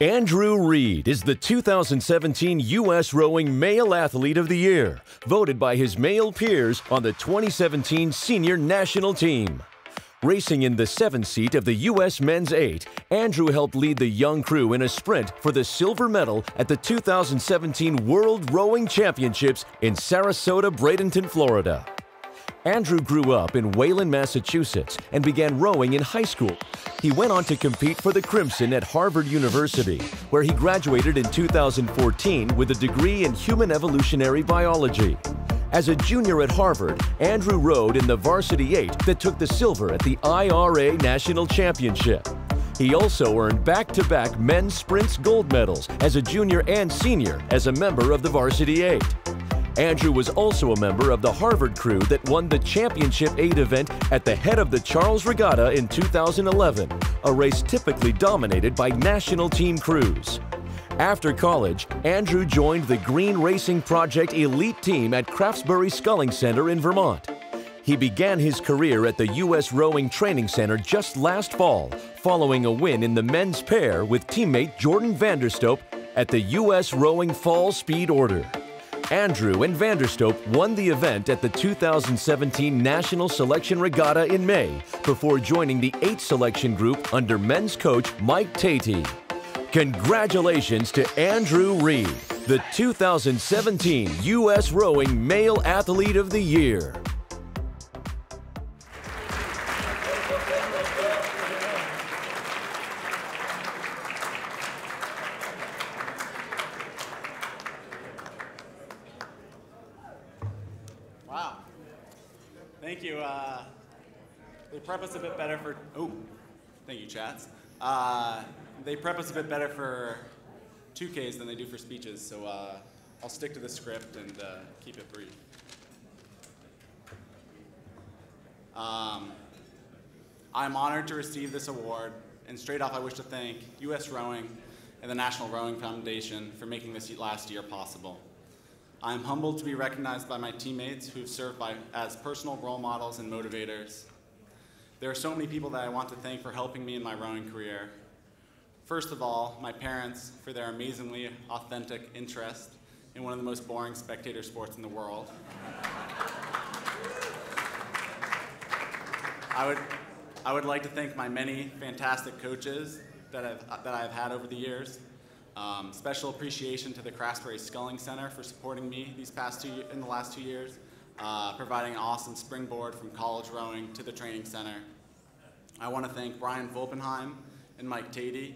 Andrew Reed is the 2017 U.S. Rowing Male Athlete of the Year, voted by his male peers on the 2017 Senior National Team. Racing in the 7th seat of the U.S. Men's 8, Andrew helped lead the young crew in a sprint for the silver medal at the 2017 World Rowing Championships in Sarasota, Bradenton, Florida. Andrew grew up in Wayland, Massachusetts, and began rowing in high school. He went on to compete for the Crimson at Harvard University, where he graduated in 2014 with a degree in human evolutionary biology. As a junior at Harvard, Andrew rowed in the Varsity 8 that took the silver at the IRA National Championship. He also earned back-to-back men's sprints gold medals as a junior and senior as a member of the Varsity 8. Andrew was also a member of the Harvard crew that won the Championship 8 event at the head of the Charles Regatta in 2011, a race typically dominated by national team crews. After college, Andrew joined the Green Racing Project elite team at Craftsbury Sculling Center in Vermont. He began his career at the U.S. Rowing Training Center just last fall, following a win in the men's pair with teammate Jordan Vanderstoep at the U.S. Rowing Fall Speed Order. Andrew and Vanderstoep won the event at the 2017 National Selection Regatta in May before joining the 8 selection group under men's coach Mike Tatey. Congratulations to Andrew Reed, the 2017 U.S. Rowing Male Athlete of the Year. Wow. Thank you. They prep us a bit better for, thank you, chats. They prep us a bit better for 2Ks than they do for speeches, so I'll stick to the script and keep it brief. I'm honored to receive this award, and straight off I wish to thank U.S. Rowing and the National Rowing Foundation for making this last year possible. I am humbled to be recognized by my teammates who have served as personal role models and motivators. There are so many people that I want to thank for helping me in my rowing career. First of all, my parents for their amazingly authentic interest in one of the most boring spectator sports in the world. I would like to thank my many fantastic coaches that I've had over the years. Special appreciation to the Craftsbury Sculling Center for supporting me in the last 2 years, providing an awesome springboard from college rowing to the training center. I want to thank Brian Volpenheim and Mike Tatey.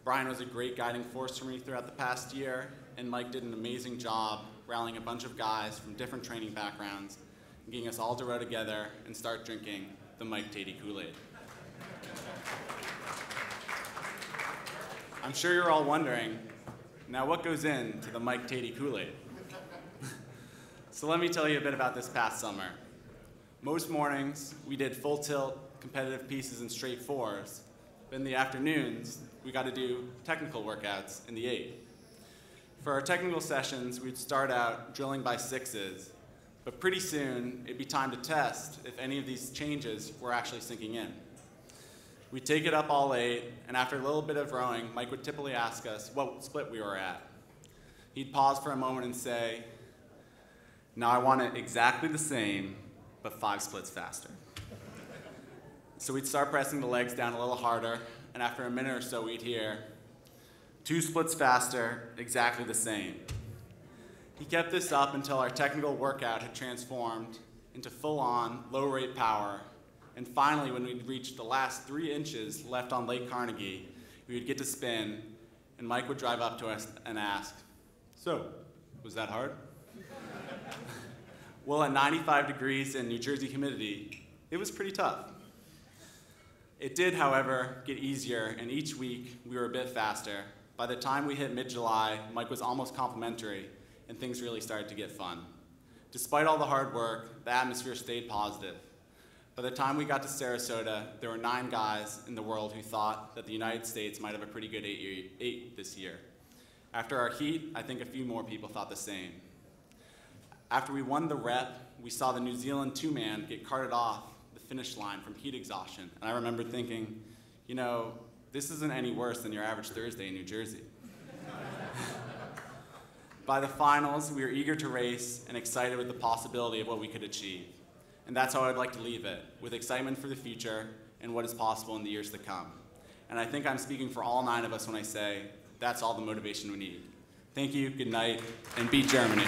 Brian was a great guiding force for me throughout the past year, and Mike did an amazing job rallying a bunch of guys from different training backgrounds and getting us all to row together and start drinking the Mike Tatey Kool-Aid. I'm sure you're all wondering, now what goes into the Mike Tatey Kool-Aid? So let me tell you a bit about this past summer. Most mornings, we did full tilt competitive pieces in straight 4s, but in the afternoons, we got to do technical workouts in the 8. For our technical sessions, we'd start out drilling by 6s, but pretty soon, it'd be time to test if any of these changes were actually sinking in. We'd take it up all 8, and after a little bit of rowing, Mike would typically ask us what split we were at. He'd pause for a moment and say, "Now I want it exactly the same, but 5 splits faster." So we'd start pressing the legs down a little harder, and after a minute or so, we'd hear, 2 splits faster, exactly the same. He kept this up until our technical workout had transformed into full-on, low-rate power. And finally, when we'd reached the last 3 inches left on Lake Carnegie, we would get to spin, and Mike would drive up to us and ask, "So, was that hard?" Well, at 95 degrees and New Jersey humidity, it was pretty tough. It did, however, get easier, and each week we were a bit faster. By the time we hit mid-July, Mike was almost complimentary, and things really started to get fun. Despite all the hard work, the atmosphere stayed positive. By the time we got to Sarasota, there were 9 guys in the world who thought that the United States might have a pretty good 8 this year. After our heat, I think a few more people thought the same. After we won the rep, we saw the New Zealand 2-man get carted off the finish line from heat exhaustion. And I remember thinking, you know, this isn't any worse than your average Thursday in New Jersey. By the finals, we are eager to race and excited with the possibility of what we could achieve. And that's how I'd like to leave it, with excitement for the future and what is possible in the years to come. And I think I'm speaking for all 9 of us when I say that's all the motivation we need. Thank you, good night, and beat Germany.